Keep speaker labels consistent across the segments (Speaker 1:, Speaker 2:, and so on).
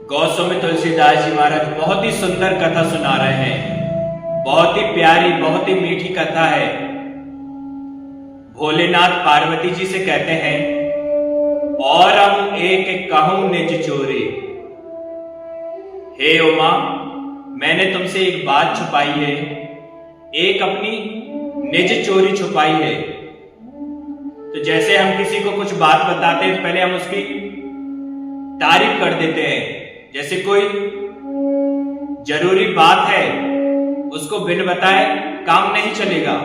Speaker 1: गौस्वामी तुलसीदास जी महाराज बहुत ही सुंदर कथा सुना रहे हैं। बहुत ही प्यारी, बहुत ही मीठी कथा है। भोलेनाथ पार्वती जी से कहते हैं, और हम एक एक कहूं निज चोरी। हे उमा, मैंने तुमसे एक बात छुपाई है, एक अपनी निज चोरी छुपाई है। तो जैसे हम किसी को कुछ बात बताते हैं, पहले हम उसकी तारीफ कर देते हैं। जैसे कोई जरूरी बात है, उसको बिन बताए काम नहीं चलेगा,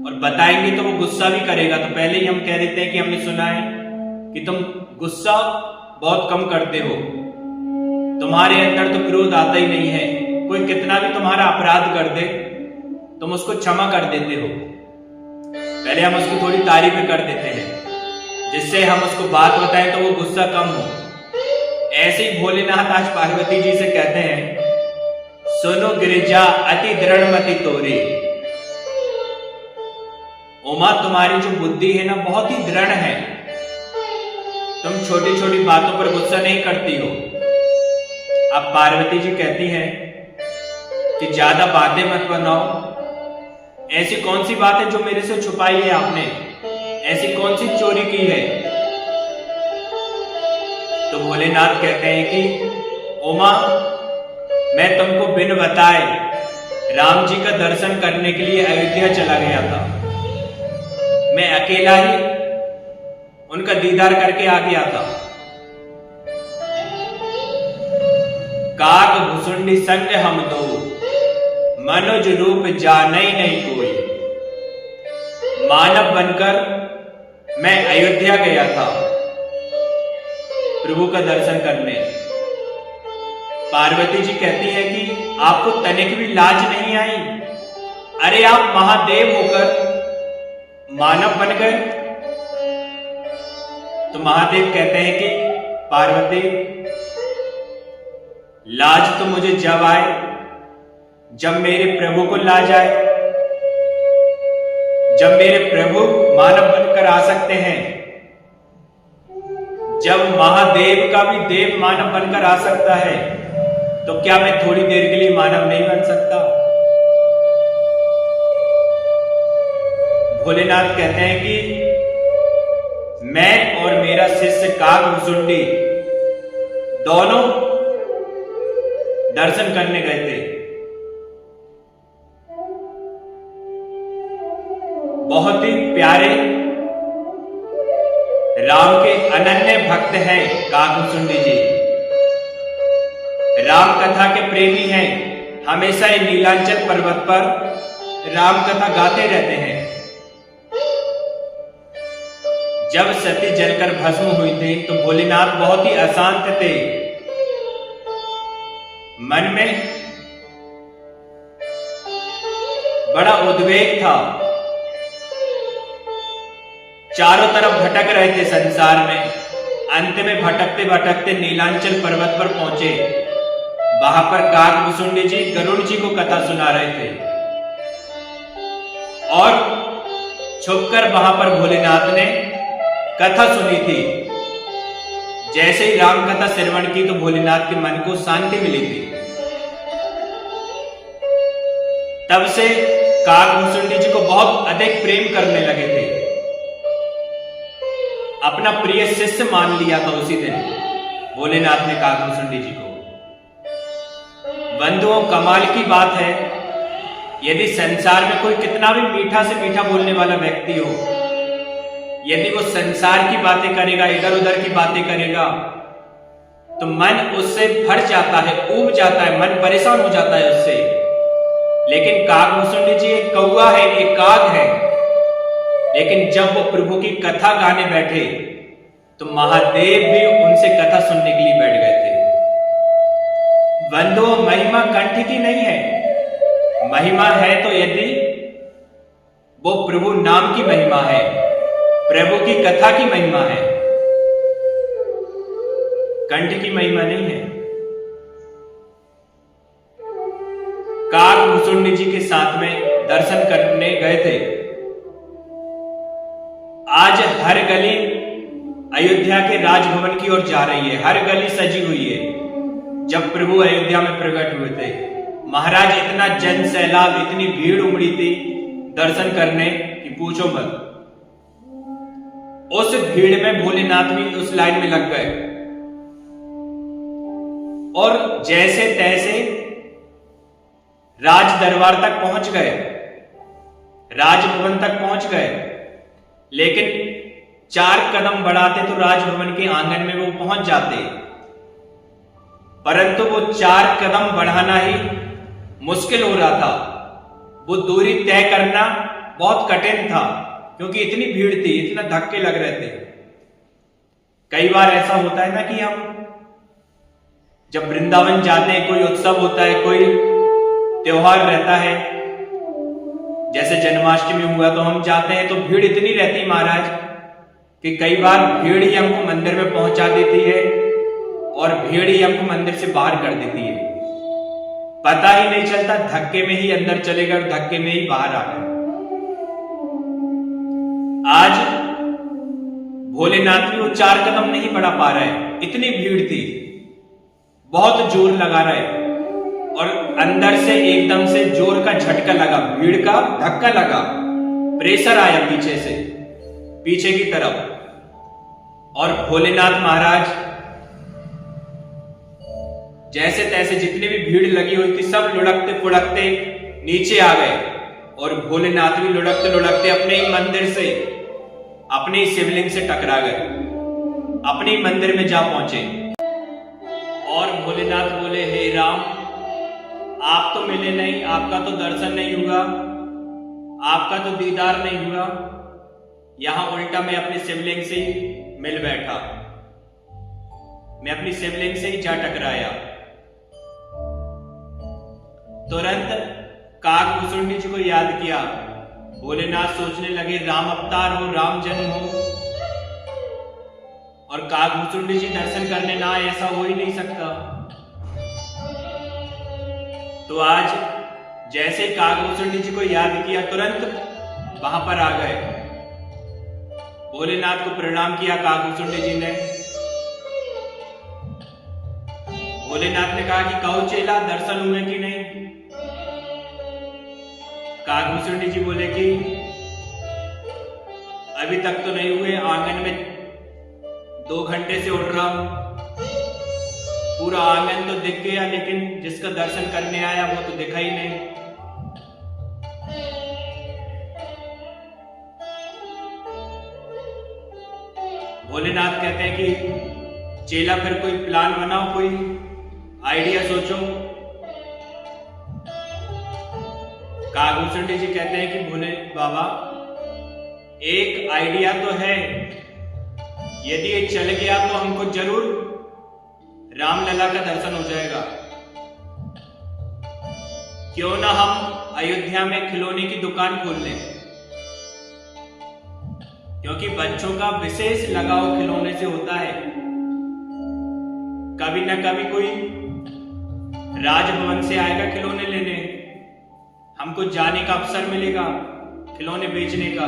Speaker 1: और बताएंगे तो वो गुस्सा भी करेगा। तो पहले ही हम कह देते हैं कि हमने सुना है कि तुम गुस्सा बहुत कम करते हो, तुम्हारे अंदर तो क्रोध आता ही नहीं है। कोई कितना भी तुम्हारा अपराध कर दे, तुम उसको क्षमा कर देते हो। पहले हम उसकी थोड़ी तारीफ कर देते हैं, जिससे हम उसको बात बताएं तो वो गुस्सा कम हो। ऐसे ही भोलेनाथ आज पार्वती जी से कहते हैं, सुनो गिरिजा अति दृढ़मति तोरी। उमा, तुम्हारी जो बुद्धि है ना, बहुत ही दृढ़ है। तुम छोटी छोटी बातों पर गुस्सा नहीं करती हो। अब पार्वती जी कहती हैं कि ज्यादा बातें मत बनाओ। ऐसी कौन सी बात है जो मेरे से छुपाई है आपने? ऐसी कौन सी चोरी की है? तो भोलेनाथ कहते हैं कि उमा, मैं तुमको बिन बताए राम जी का दर्शन करने के लिए अयोध्या चला गया था। मैं अकेला ही उनका दीदार करके आ गया था। काक भुसुंडी संग हम दो, मनुज रूप जाने नहीं कोई। मानव बनकर मैं अयोध्या गया था प्रभु का दर्शन करने। पार्वती जी कहती है कि आपको तनिक भी लाज नहीं आई? अरे आप महादेव होकर मानव बन गए। तो महादेव कहते हैं कि पार्वती, लाज तो मुझे जब आए जब मेरे प्रभु को लाज आए। जब मेरे प्रभु मानव बनकर आ सकते हैं, जब महादेव का भी देव मानव बनकर आ सकता है, तो क्या मैं थोड़ी देर के लिए मानव नहीं बन सकता? भोलेनाथ कहते हैं कि मैं और मेरा शिष्य काकभुसुंडी दोनों दर्शन करने गए थे। बहुत ही प्यारे राम के अनन्य भक्त हैं काकभुसुंडी जी। राम कथा के प्रेमी हैं। हमेशा ही नीलांचल पर्वत पर राम कथा गाते रहते हैं। जब सती जलकर भस्म हुई थी तो भोलेनाथ बहुत ही अशांत थे। मन में बड़ा उद्वेग था। चारों तरफ भटक रहे थे संसार में। अंत में भटकते भटकते नीलांचल पर्वत पर पहुंचे। वहां पर काकभुसुंडी जी गरुड़ जी को कथा सुना रहे थे, और छुपकर वहां पर भोलेनाथ ने कथा सुनी थी। जैसे ही राम कथा श्रवण की तो भोलेनाथ के मन को शांति मिली थी। तब से काकभुसुंडी जी को बहुत अधिक प्रेम करने लगे थे। अपना प्रिय शिष्य मान लिया था उसी दिन भोलेनाथ ने काकभुसुंडी जी को। बंधुओं, कमाल की बात है, यदि संसार में कोई कितना भी मीठा से मीठा बोलने वाला व्यक्ति हो, यदि वो संसार की बातें करेगा, इधर उधर की बातें करेगा, तो मन उससे भर जाता है, ऊब जाता है, मन परेशान हो जाता है उससे। लेकिन काकभुसुंडी जी एक कौवा है, एक काग है। लेकिन जब वो प्रभु की कथा गाने बैठे तो महादेव भी उनसे कथा सुनने के लिए बैठ गए थे। बंधुओं, महिमा कंठ की नहीं है। महिमा है तो यदि वो प्रभु नाम की महिमा है, प्रभु की कथा की महिमा है, कंठ की महिमा नहीं है। काकभुसुंडी जी के साथ में दर्शन करने गए थे। आज हर गली अयोध्या के राजभवन की ओर जा रही है। हर गली सजी हुई है। जब प्रभु अयोध्या में प्रकट हुए थे, महाराज इतना जन सैलाब, इतनी भीड़ उमड़ी थी दर्शन करने कि पूछो मत। उस भीड़ में भोलेनाथ भी उस लाइन में लग गए और जैसे तैसे राज दरबार तक पहुंच गए, राजभवन तक पहुंच गए। लेकिन 4 कदम बढ़ाते तो राजभवन के आंगन में वो पहुंच जाते, परंतु वो 4 कदम बढ़ाना ही मुश्किल हो रहा था। वो दूरी तय करना बहुत कठिन था, क्योंकि इतनी भीड़ थी, इतना धक्के लग रहे थे। कई बार ऐसा होता है ना कि हम जब वृंदावन जाते हैं, कोई उत्सव होता है, कोई त्योहार रहता है, जैसे जन्माष्टमी हुआ, तो हम जाते हैं तो भीड़ इतनी रहती महाराज कि कई बार भीड़ ही हमको मंदिर में पहुंचा देती है और भीड़ ही हमको मंदिर से बाहर कर देती है। पता ही नहीं चलता, धक्के में ही अंदर चले गए और धक्के में ही बाहर आ गए। आज भोलेनाथ भी वो 4 कदम नहीं बढ़ा पा रहे, इतनी भीड़ थी, बहुत जोर लगा रहे और अंदर से एकदम से जोर का झटका लगा, भीड़ का धक्का लगा, प्रेशर आया पीछे से, पीछे की तरफ। और भोलेनाथ महाराज जैसे तैसे जितनी भी भीड़ लगी हुई थी सब लुढ़कते फुढ़कते नीचे आ गए और भोलेनाथ भी लुढ़कते लुढ़कते अपने ही मंदिर से, अपने ही शिवलिंग से टकरा गए, अपने ही मंदिर में जा पहुंचे। और भोलेनाथ बोले, हे राम, आप तो मिले नहीं, आपका तो दर्शन नहीं हुआ, आपका तो दीदार नहीं हुआ, यहां उल्टा मैं अपने शिवलिंग से ही मिल बैठा, मैं अपनी शिवलिंग से ही जा टकराया। तुरंत काकभूषुंडी जी को याद किया। भोलेनाथ सोचने लगे राम अवतार हो, राम जन्म हो, और काकभूषुंडी जी दर्शन करने ना आए, ऐसा हो ही नहीं सकता। तो आज जैसे काकभूषुंडी जी को याद किया, तुरंत वहां पर आ गए, भोलेनाथ को प्रणाम किया काकभूषुंडी जी ने। भोलेनाथ ने कहा कि कहो चेला, दर्शन हुए कि नहीं? काकभूषुंडी जी बोले कि अभी तक तो नहीं हुए, आंगन में 2 घंटे से उड़ रहा हूं, पूरा आंगन तो दिख गया, लेकिन जिसका दर्शन करने आया वो तो दिखा ही नहीं। भोलेनाथ कहते हैं कि चेला फिर कोई प्लान बनाओ, कोई आइडिया सोचो। काकभूषुंडी जी कहते हैं कि भोले बाबा, एक आइडिया तो है, यदि ये चल गया तो हमको जरूर रामलला का दर्शन हो जाएगा। क्यों ना हम अयोध्या में खिलौने की दुकान खोल लें, क्योंकि बच्चों का विशेष लगाव खिलौने से होता है। कभी ना कभी कोई राजभवन से आएगा खिलौने लेने, हमको जाने का अवसर मिलेगा खिलौने बेचने का,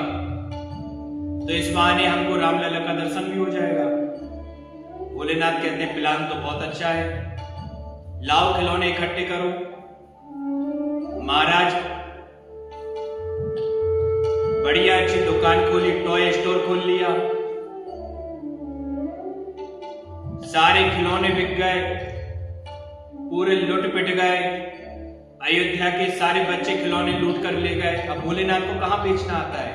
Speaker 1: तो इस बहाने हमको रामलला का दर्शन भी हो जाएगा। भोलेनाथ कहते हैं प्लान तो बहुत अच्छा है, लाओ खिलौने इकट्ठे करो। महाराज बढ़िया अच्छी दुकान खोली, टॉय स्टोर खोल लिया, सारे खिलौने बिक गए, पूरे लुट पिट गए, अयोध्या के सारे बच्चे खिलौने लूट कर ले गए। अब भोलेनाथ को कहां बेचना आता है?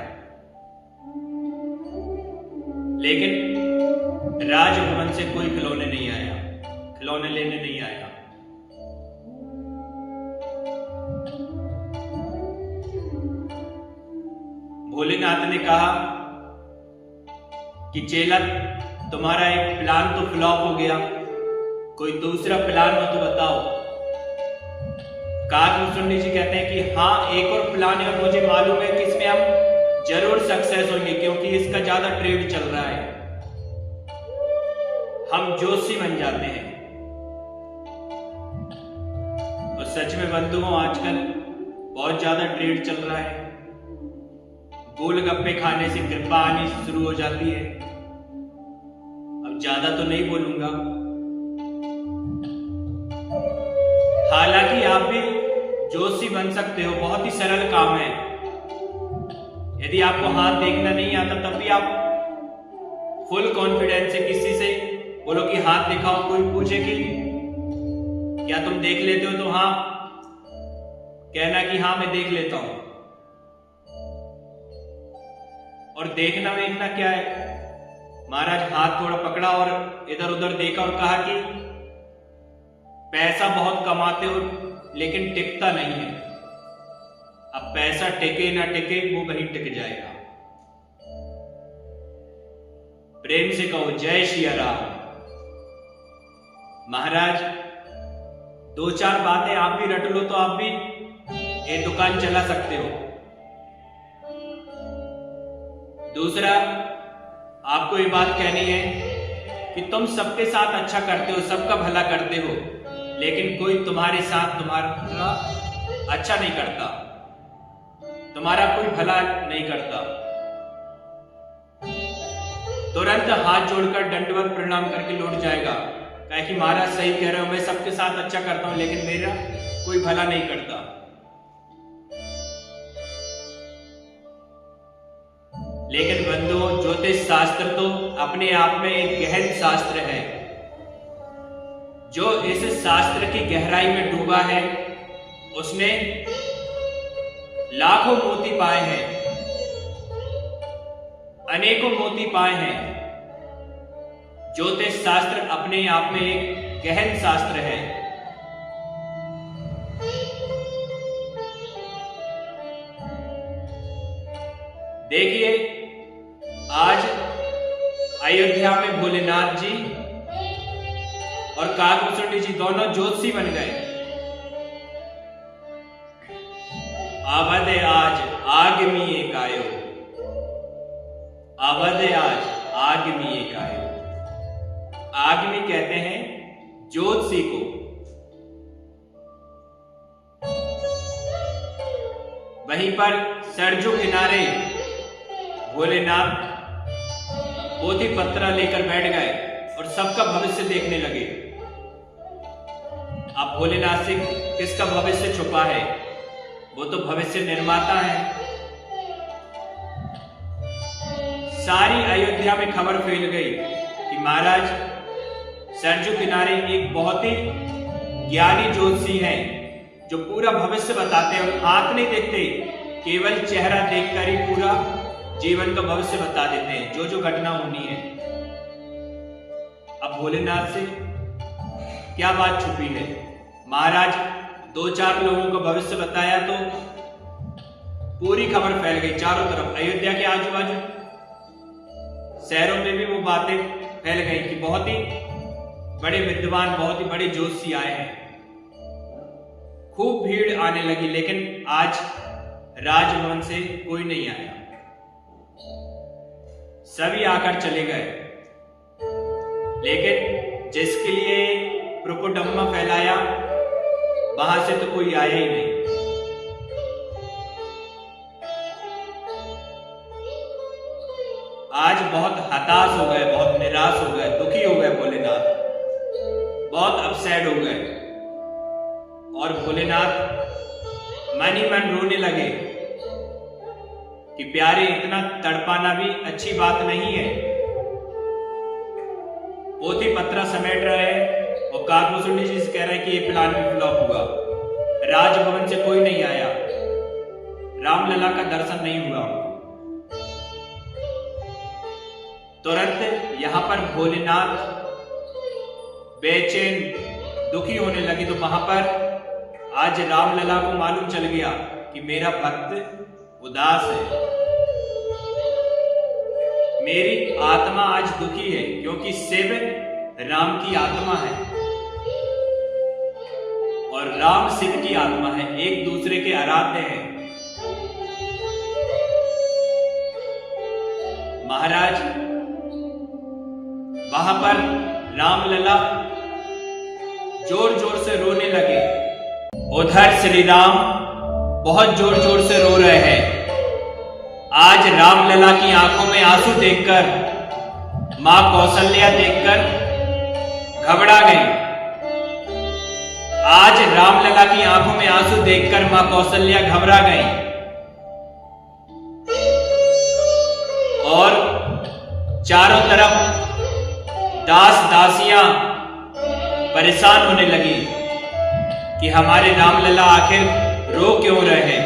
Speaker 1: लेकिन राजभवन से कोई खिलौने नहीं आया, खिलौने लेने नहीं आया। भोलेनाथ ने कहा कि चेला, तुम्हारा एक प्लान तो फ्लॉप हो गया, कोई दूसरा प्लान हो तो बताओ। काकभूषुंडी जी कहते हैं कि हाँ, एक और प्लान है और मुझे मालूम है कि इसमें हम जरूर सक्सेस होंगे, क्योंकि इसका ज्यादा ट्रेंड चल रहा है, हम जोशी बन जाते हैं। और सच में बंधुओं, आजकल बहुत ज्यादा ट्रेंड चल रहा है, गोलगप्पे खाने से कृपा आनी शुरू हो जाती है। अब ज्यादा तो नहीं बोलूंगा, आप भी ज्योतिषी बन सकते हो। बहुत ही सरल काम है। यदि आपको हाथ देखना नहीं आता तब भी आप फुल कॉन्फिडेंस से किसी से बोलो कि हाथ दिखाओ, कोई पूछे कि क्या तुम देख लेते हो तो हाँ कहना कि हाँ मैं देख लेता हूं। और देखना वेखना क्या है? महाराज हाथ थोड़ा पकड़ा और इधर उधर देखा और कहा कि पैसा बहुत कमाते हो लेकिन टिकता नहीं है। अब पैसा टिके ना टिके वो वहीं टिक जाएगा। प्रेम से कहो जय श्री राम। महाराज 2-4 बातें आप भी रट लो तो आप भी ये दुकान चला सकते हो। दूसरा, आपको ये बात कहनी है कि तुम सबके साथ अच्छा करते हो, सबका भला करते हो, लेकिन कोई तुम्हारे साथ तुम्हारा अच्छा नहीं करता, तुम्हारा कोई भला नहीं करता। तुरंत हाथ जोड़कर दंडवत प्रणाम करके लौट जाएगा, कहे कि महाराज सही कह रहे हो, मैं सबके साथ अच्छा करता हूं लेकिन मेरा कोई भला नहीं करता। लेकिन बंधुओं, ज्योतिष शास्त्र तो अपने आप में एक गहन शास्त्र है। जो इस शास्त्र की गहराई में डूबा है उसने लाखों मोती पाए हैं, अनेकों मोती पाए हैं। ज्योतिष शास्त्र अपने आप में एक गहन शास्त्र है। देखिए, आज अयोध्या में भोलेनाथ जी और काकभूषणी जी दोनों ज्योतिषी बन गए। अवध आज आगमी एक आयो, अवध आज आगमी एक आयो। आगमी कहते हैं ज्योतिषी को। वहीं पर सरजू किनारे भोलेनाथ पोथी पत्रा लेकर बैठ गए और सबका भविष्य देखने लगे। अब भोलेनाथ से किसका भविष्य छुपा है? वो तो भविष्य निर्माता है। सारी अयोध्या में खबर फैल गई कि महाराज सरजू किनारे एक बहुत ही ज्ञानी ज्योतिषी हैं जो पूरा भविष्य बताते हैं और हाथ नहीं देखते, केवल चेहरा देखकर ही पूरा जीवन का भविष्य बता देते हैं, जो जो घटना होनी है। अब भोलेनाथ से क्या बात छुपी है? महाराज 2-4 लोगों का भविष्य बताया तो पूरी खबर फैल गई चारों तरफ। अयोध्या के आजू बाजू शहरों में भी वो बातें फैल गई कि बहुत ही बड़े विद्वान, बहुत ही बड़े ज्योतिषी आए हैं। खूब भीड़ आने लगी, लेकिन आज राजभवन से कोई नहीं आया। सभी आकर चले गए, लेकिन जिसके लिए प्रोपोडम्मा फैलाया वहां से तो कोई आया ही नहीं। आज बहुत हताश हो गए, बहुत निराश हो गए, दुखी हो गए भोलेनाथ, बहुत अपसेट हो गए। और भोलेनाथ मन ही मन रोने लगे कि प्यारे, इतना तड़पाना भी अच्छी बात नहीं है। पोथी पत्रा समेट रहे और काकभूषणी जी से कह रहे हैं कि ये प्लान भी फ्लॉप हुआ। राजभवन से कोई नहीं आया, रामलला का दर्शन नहीं हुआ। तुरंत यहां पर भोलेनाथ बेचैन, दुखी होने लगे। तो वहां पर आज रामलला को मालूम चल गया कि मेरा भक्त उदास है, मेरी आत्मा आज दुखी है, क्योंकि शिव राम की आत्मा है और राम शिव की आत्मा है, एक दूसरे के आराध्य हैं। महाराज वहां पर रामलला जोर जोर से रोने लगे। उधर श्री राम बहुत जोर जोर से रो रहे हैं। आज रामलला की आंखों में आंसू देखकर मां कौशल्या देखकर घबरा गई। आज रामलला की आंखों में आंसू देखकर मां कौशल्या घबरा गई और चारों तरफ दास दासियां परेशान होने लगी कि हमारे रामलला आखिर रो क्यों रहे।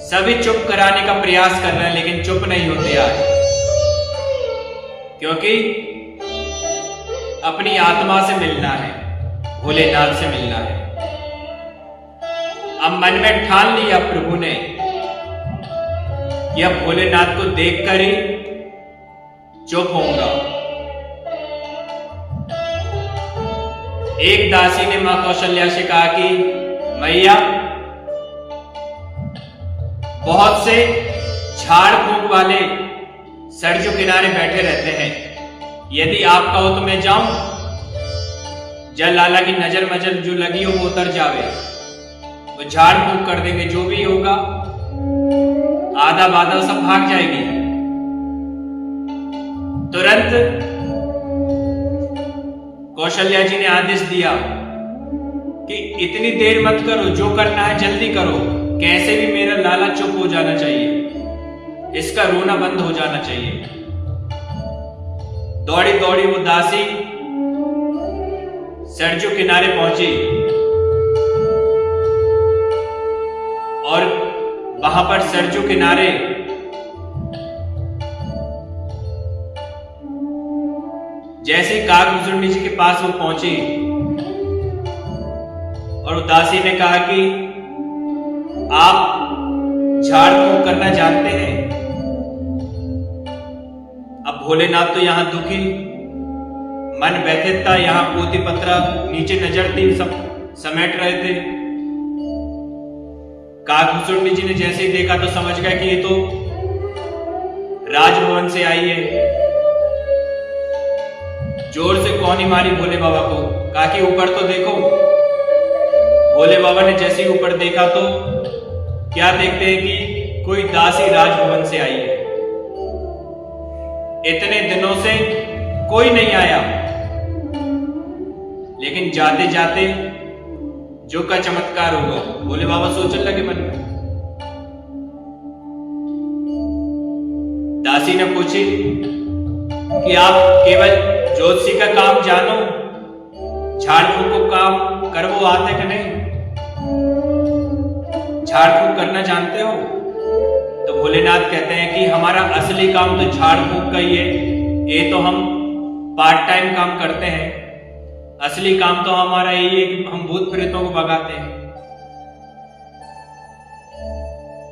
Speaker 1: सभी चुप कराने का प्रयास कर रहे हैं लेकिन चुप नहीं होते आज, क्योंकि अपनी आत्मा से मिलना है, भोलेनाथ से मिलना है। अब मन में ठान लिया प्रभु ने कि अब भोलेनाथ को देखकर ही चुप होऊंगा। एक दासी ने मां कौशल्या से कहा कि मैया, बहुत से झाड़ फूक वाले सरजू किनारे बैठे रहते हैं, यदि आप कहो तो मैं जाऊं, जल लाला की नजर मजर जो लगी हो वो उतर जावे, वो झाड़ फूक कर देंगे, जो भी होगा आधा बाधा सब भाग जाएगी। तुरंत कौशल्या जी ने आदेश दिया कि इतनी देर मत करो, जो करना है जल्दी करो, कैसे भी मेरा लाला चुप हो जाना चाहिए, इसका रोना बंद हो जाना चाहिए। दौड़ी दौड़ी वो दासी सरजू किनारे पहुंची और वहां पर सरजू किनारे जैसे कागभूषुंडी जी के पास वो पहुंची और उदासी ने कहा कि आप झाड़ फूक करना जानते हैं। अब भोलेनाथ तो यहां दुखी, मन व्यथित था, यहां पोती पत्रा नीचे नजर थी, सब समेट रहे थे। कागभूषुंडी जी ने जैसे ही देखा तो समझ गया कि ये तो राजभवन से आई है। जोर से कौनी मारी भोले बाबा को, कहा कि ऊपर तो देखो। भोले बाबा ने जैसे ही ऊपर देखा तो क्या देखते हैं कि कोई दासी राजभवन से आई है। इतने दिनों से कोई नहीं आया, लेकिन जाते जाते जो का चमत्कार होगा, भोले बाबा सोचने लगे मन में। दासी ने पूछी कि आप केवल ज्योतिषी का काम जानो, झाड़ फूक को काम कर वो आते कि नहीं, झाड़ फूक करना जानते हो? तो भोलेनाथ कहते हैं कि हमारा असली काम तो झाड़ फूक का ही है, ये तो हम पार्ट टाइम काम करते हैं, असली काम तो हमारा यही है कि हम भूत प्रेतों को भगाते हैं।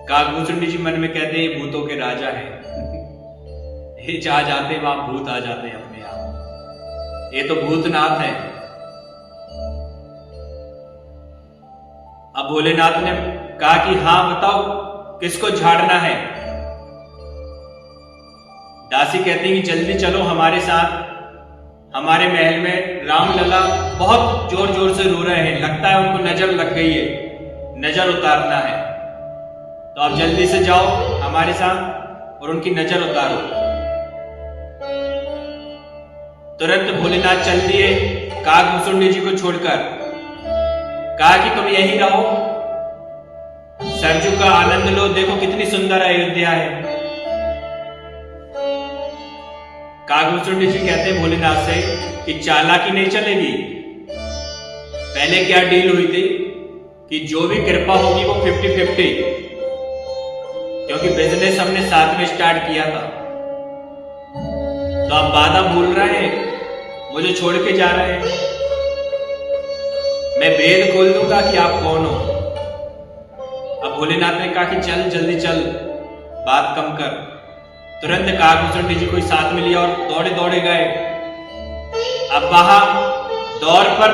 Speaker 1: कागभूषुंडी जी मन में कहते हैं भूतों के राजा हैं, ये जहां जाते वहां भूत आ जाते हैं अपने आप, ये तो भूतनाथ है। अब भोलेनाथ ने कहा कि हाँ बताओ किसको झाड़ना है। दासी कहती कि जल्दी चलो हमारे साथ, हमारे महल में रामलला बहुत जोर जोर से रो रहे हैं, लगता है उनको नजर लग गई है, नजर उतारना है, तो आप जल्दी से जाओ हमारे साथ और उनकी नजर उतारो। तुरंत भोलेनाथ चल दिए कागभूषुंडी जी को छोड़कर, कहा कि तुम यहीं रहो, सरजू का आनंद लो, देखो कितनी सुंदर अयोध्या है। कागभूषुंडी जी कहते हैं भोलेनाथ से कि चालाकी नहीं चलेगी। पहले क्या डील हुई थी कि जो भी कृपा होगी वो 50-50, क्योंकि बिजनेस हमने साथ में स्टार्ट किया था। तो आप वादा भूल रहे हैं, मुझे छोड़ के जा रहे हैं, मैं भेद खोल दूंगा कि आप कौन हो। अब भोलेनाथ ने कहा कि चल जल्दी चल, बात कम कर। तुरंत कागभूषुंडी जी को साथ में लिया और दौड़े दौड़े गए। अब वहां दौर पर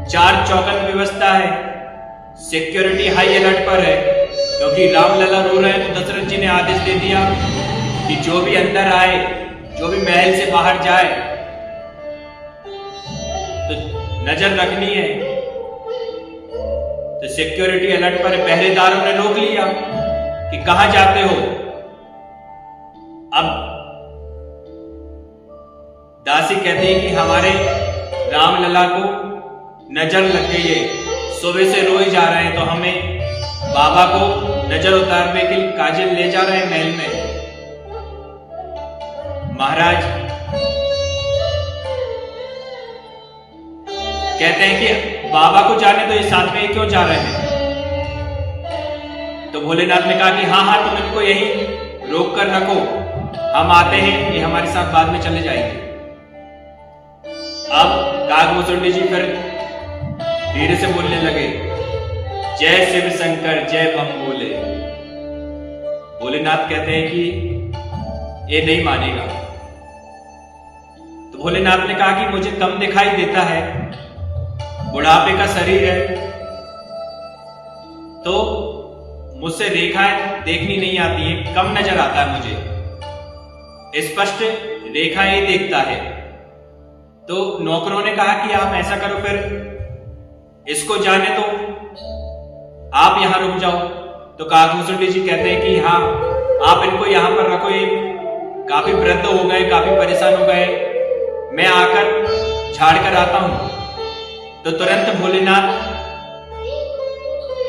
Speaker 1: 4 चौकन व्यवस्था है, सिक्योरिटी हाई अलर्ट पर है, क्योंकि रामलला रो रहे हैं। तो दशरथ जी ने आदेश दे दिया कि जो भी अंदर आए, जो भी महल से बाहर जाए, तो नजर रखनी है। तो सिक्योरिटी अलर्ट पर पहरेदारों ने रोक लिया कि कहां जाते हो। अब दासी कहती है कि हमारे रामलला को नजर लग गई है, सुबह से रोए जा रहे हैं, तो हमें बाबा को नजर उतारने के लिए काजल ले जा रहे हैं महल में। महाराज कहते हैं कि बाबा को जाने तो ये साथ में ये क्यों जा रहे हैं? तो भोलेनाथ ने कहा कि हाँ हाँ तुम इनको यहीं रोक कर रखो, हम आते हैं, ये हमारे साथ बाद में चले जाएंगे। अब काकभूषुंडी जी फिर धीरे से बोलने लगे, जय शिव शंकर जय बम भोले। भोलेनाथ कहते हैं कि ये नहीं मानेगा। तो भोलेनाथ ने कहा कि मुझे कम दिखाई देता है, बुढ़ापे का शरीर है, तो मुझसे रेखाएं देखनी नहीं आती है, कम नजर आता है मुझे, स्पष्ट रेखाएं देखता है। तो नौकरों ने कहा कि आप ऐसा करो, फिर इसको जाने दो, आप यहां रुक जाओ। तो काकभूषुंडी जी कहते हैं कि हाँ आप इनको यहां पर रखो, ये काफी वृद्ध हो गए, काफी परेशान हो गए, मैं आकर झाड़ कर आता हूं। तो तुरंत भोलेनाथ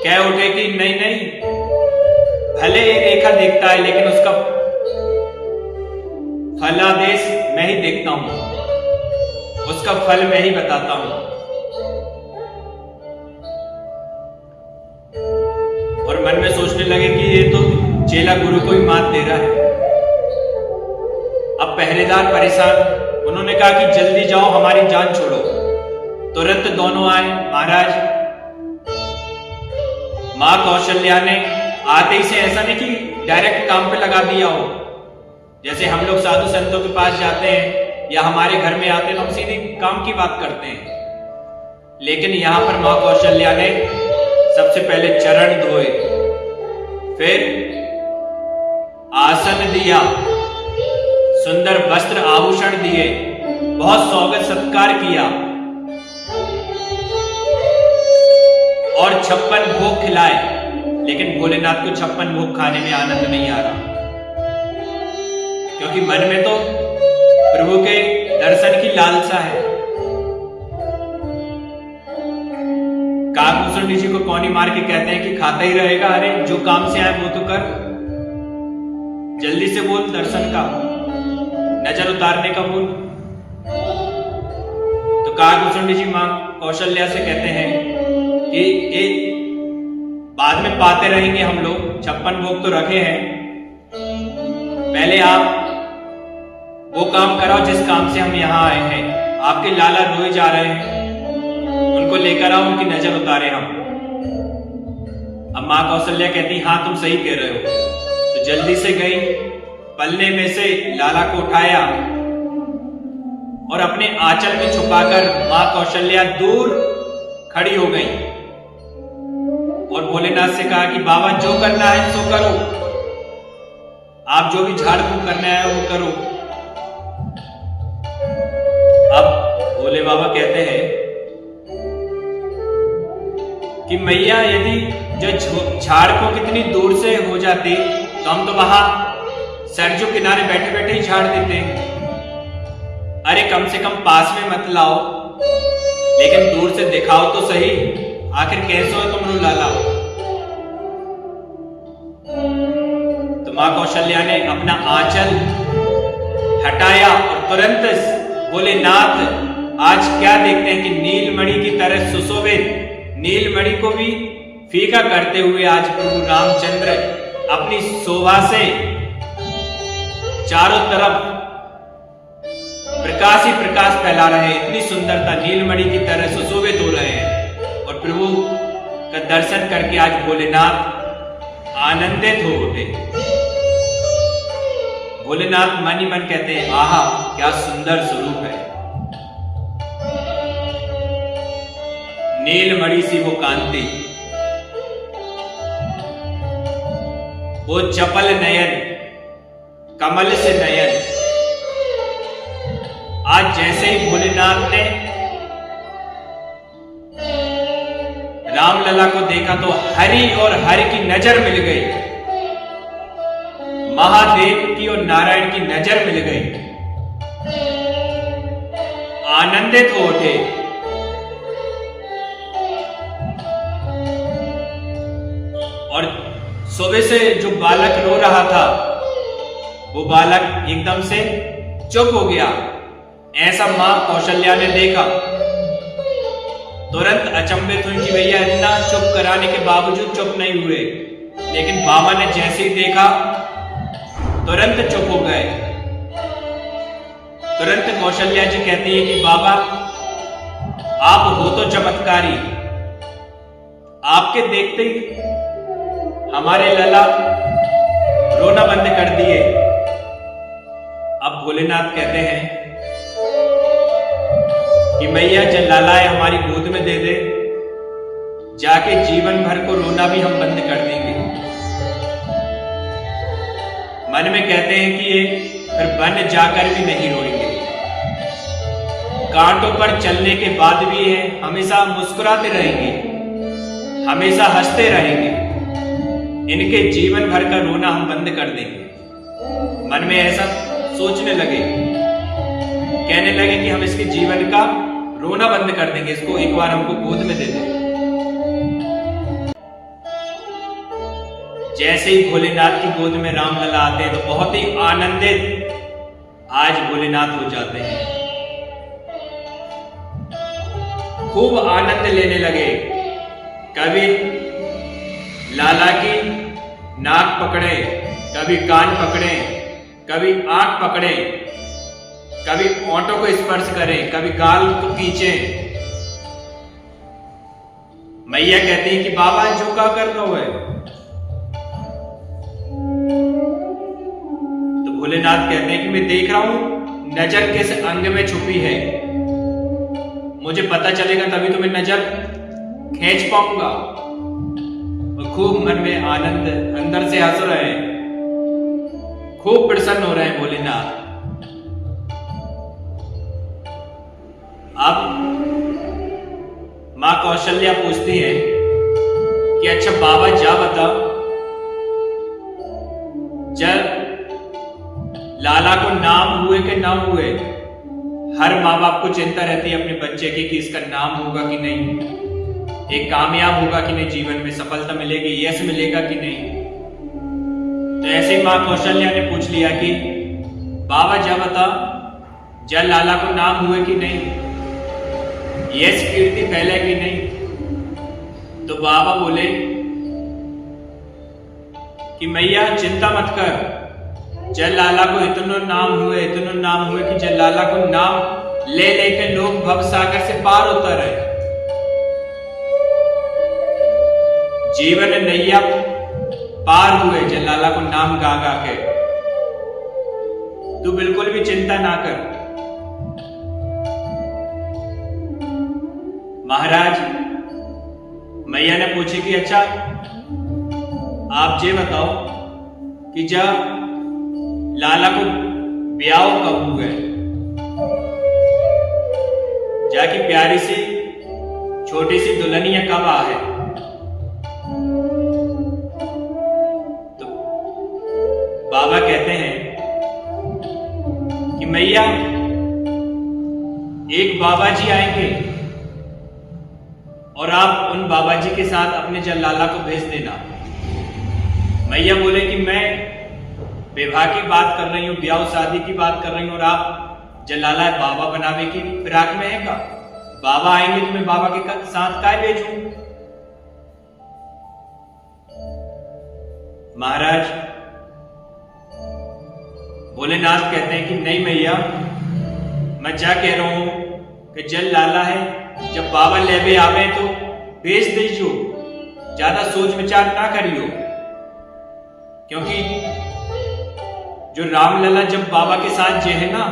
Speaker 1: कह उठे कि नहीं नहीं, भले ये रेखा देखता है लेकिन उसका फलादेश मैं ही देखता हूं, उसका फल मैं ही बताता हूं। और मन में सोचने लगे कि ये तो चेला गुरु को ही मात दे रहा है। अब पहरेदार परेशान, उन्होंने कहा कि जल्दी जाओ, हमारी जान छोड़ो। तुरंत दोनों आए। महाराज मां कौशल्या ने आते ही से ऐसा नहीं कि डायरेक्ट काम पे लगा दिया हो, जैसे हम लोग साधु संतों के पास जाते हैं या हमारे घर में आते हैं तो हम सीधी काम की बात करते हैं, लेकिन यहां पर मां कौशल्या ने सबसे पहले चरण धोए, फिर आसन दिया, सुंदर वस्त्र आभूषण दिए, बहुत स्वागत सत्कार किया और 56 भोग खिलाए। लेकिन भोलेनाथ को 56 भोग खाने में आनंद नहीं आ रहा, क्योंकि मन में तो प्रभु के दर्शन की लालसा है। काकभूषुंडी जी को कौनी मार के कहते हैं कि खाता ही रहेगा, अरे जो काम से आए वो तो कर, जल्दी से बोल, दर्शन का, नजर उतारने का बोल। तो काकभूषुंडी जी मां कौशल्या से कहते हैं कि ये बाद में पाते रहेंगे हम लोग, 56 भोग तो रखे हैं, पहले आप वो काम कराओ जिस काम से हम यहाँ आए हैं। आपके लाला रोए जा रहे हैं, उनको लेकर आओ, उनकी नजर उतारे हम। अब मां कौशल्या कहती हाँ तुम सही कह रहे हो। तो जल्दी से गई, पल्ले में से लाला को उठाया और अपने आंचल में छुपाकर मां कौशल्या दूर खड़ी हो गई और भोलेनाथ से कहा कि बाबा जो करना है सो करो, आप जो भी झाड़ फूक करना है वो करो। अब भोले बाबा कहते हैं कि मैया यदि जो झाड़ फूक कितनी दूर से हो जाती तो हम तो वहां सरजू किनारे बैठे बैठे ही झाड़ देते। अरे कम से कम पास में मत लाओ, लेकिन दूर से दिखाओ तो सही, आखिर कैसे हो तुम रो लाला। तो मां कौशल्या ने अपना आंचल हटाया और तुरंत भोलेनाथ आज क्या देखते हैं कि नीलमणि की तरह सुशोभित, नीलमणि को भी फीका करते हुए आज प्रभु रामचंद्र अपनी शोभा से चारों तरफ प्रकाश ही प्रकाश फैला रहे हैं। इतनी सुंदरता, नीलमणि की तरह सुशोभित हो रहे हैं और प्रभु का दर्शन करके आज भोलेनाथ आनंदित हो उठे। भोलेनाथ मन ही मन कहते हैं आहा क्या सुंदर स्वरूप है, नीलमणि सी वो कांति, वो चपल नयन, कमल से नयन। आज जैसे ही भोलेनाथ ने रामलला को देखा तो हरि और हरि की नजर मिल गई, महादेव की और नारायण की नजर मिल गई, आनंदित हो उठे। सुबह से जो बालक रो रहा था वो बालक एकदम से चुप हो गया। ऐसा मां कौशल्या ने देखा, तुरंत अचंभित हुई कि भैया इतना चुप कराने के बावजूद चुप नहीं हुए। लेकिन बाबा ने जैसे ही देखा तुरंत चुप हो गए। तुरंत कौशल्या जी कहती है कि बाबा आप हो तो चमत्कारी, आपके देखते ही हमारे लला रोना बंद कर दिए। अब भोलेनाथ कहते हैं कि मैया जब लालाए हमारी गोद में दे दे, जाके जीवन भर को रोना भी हम बंद कर देंगे। मन में कहते हैं कि ये फिर बन जाकर भी नहीं रोएंगे। कांटों पर चलने के बाद भी ये हमेशा मुस्कुराते रहेंगे, हमेशा हंसते रहेंगे। इनके जीवन भर का रोना हम बंद कर देंगे। मन में ऐसा सोचने लगे, कहने लगे कि हम इसके जीवन का रोना बंद कर देंगे, इसको एक बार हमको गोद में दे दें। जैसे ही भोलेनाथ की गोद में रामलला आते हैं तो बहुत ही आनंदित आज भोलेनाथ हो जाते हैं। खूब आनंद लेने लगे। कभी लाला की नाक पकड़े, कभी कान पकड़े, कभी आंख पकड़े, कभी ओंठों को स्पर्श करें, कभी गाल को खींचे। मैया कहती है कि बाबा जो का कर रहे हो है। तो भोलेनाथ कहते हैं कि मैं देख रहा हूं नजर किस अंग में छुपी है, मुझे पता चलेगा तभी तुम्हें नजर खींच पाऊंगा। और खूब मन में आनंद, अंदर से हंस रहे हैं, खूब प्रसन्न हो रहे हैं भोलेनाथ। अब मां कौशल्या पूछती है कि अच्छा बाबा जा बता, जब लाला को नाम हुए कि ना हुए, हर माँ बाप को चिंता रहती है अपने बच्चे की कि इसका नाम होगा कि नहीं, एक कामयाब होगा कि नहीं, जीवन में सफलता मिलेगी, यश मिलेगा कि नहीं। तो ऐसे ही मां कौशल्या ने पूछ लिया कि बाबा जा बता, जब लाला को नाम हुए कि नहीं, यश कीर्ति फैले कि नहीं। तो बाबा बोले कि मैया चिंता मत कर, जल लाला को इतनो नाम हुए कि जल लाला को नाम ले लेकर लोग भव सागर से पार उतर रहे, जीवन नैया पार हुए जल लाला को नाम गा गा के। तू बिल्कुल भी चिंता ना कर। महाराज मैया ने पूछी कि अच्छा आप ये बताओ कि जब लाला को ब्याह कब हुए, जाकी प्यारी सी छोटी सी दुल्हनिया कब आ है। तो बाबा कहते हैं कि मैया एक बाबा जी आएंगे और आप उन बाबा जी के साथ अपने जलाला को भेज देना। मैया बोले कि मैं विवाह की बात कर रही हूँ, ब्याह शादी की बात कर रही हूँ, और आप जलाला बाबा बनावे की फिराक में है का? बाबा आएंगे तो मैं बाबा के साथ काय भेजूं? महाराज भोलेनाथ कहते हैं कि नहीं मैया, मैं क्या कह रहा हूं कि जल लाला है, जब बाबा लेवे आवे तो भेज दीजियो, ज्यादा सोच विचार ना करियो। क्योंकि जो रामलला जब बाबा के साथ जे है ना,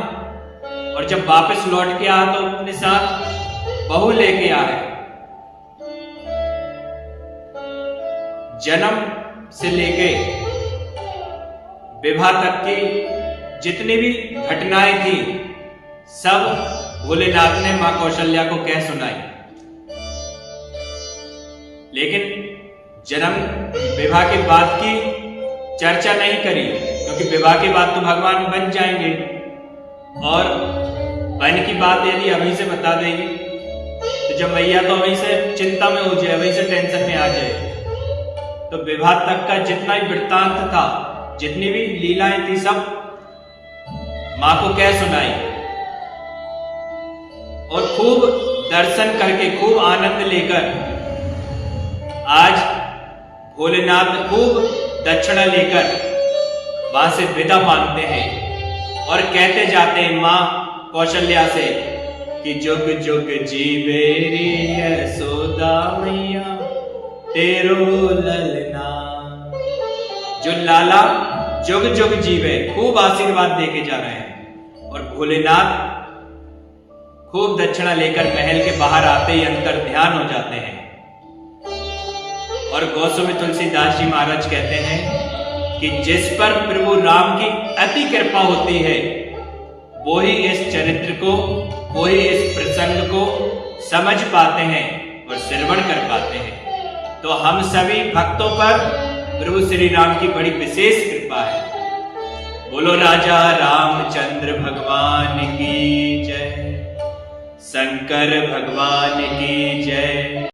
Speaker 1: और जब वापस लौट के आ तो अपने साथ बहू लेके आ है। जन्म से लेके विवाह तक की जितनी भी घटनाएं थी सब भोलेनाथ ने मां कौशल्या को कह सुनाई। लेकिन जन्म विवाह के बाद की चर्चा नहीं करी, क्योंकि विवाह के बाद तो भगवान बन जाएंगे, और बन की बात यदि अभी से बता देगी तो जब मैया तो अभी से चिंता में हो जाए, अभी से टेंशन में आ जाए, तो विवाह तक का जितना भी वृत्तांत था, जितनी भी लीलाएं थी, सब मां को कह सुनाई और खूब दर्शन करके, खूब आनंद लेकर आज भोलेनाथ खूब दक्षिणा लेकर वहां से विदा मांगते हैं और कहते जाते हैं मां कौशल्या से कि जुग जुग जीवे रे यशोदा मैया तेरो ललना। जो लाला जुग जुग जीवे, खूब आशीर्वाद देके जा रहे हैं। और भोलेनाथ खूब दक्षिणा लेकर महल के बाहर आते ही अंतर ध्यान हो जाते हैं। और गोस्वामी तुलसीदास जी महाराज कहते हैं कि जिस पर प्रभु राम की अति कृपा होती है वो ही इस चरित्र को, वो ही इस प्रसंग को समझ पाते हैं और श्रवण कर पाते हैं। तो हम सभी भक्तों पर प्रभु श्री राम की बड़ी विशेष कृपा है। बोलो राजा रामचंद्र भगवान की जय, शंकर भगवान की जय।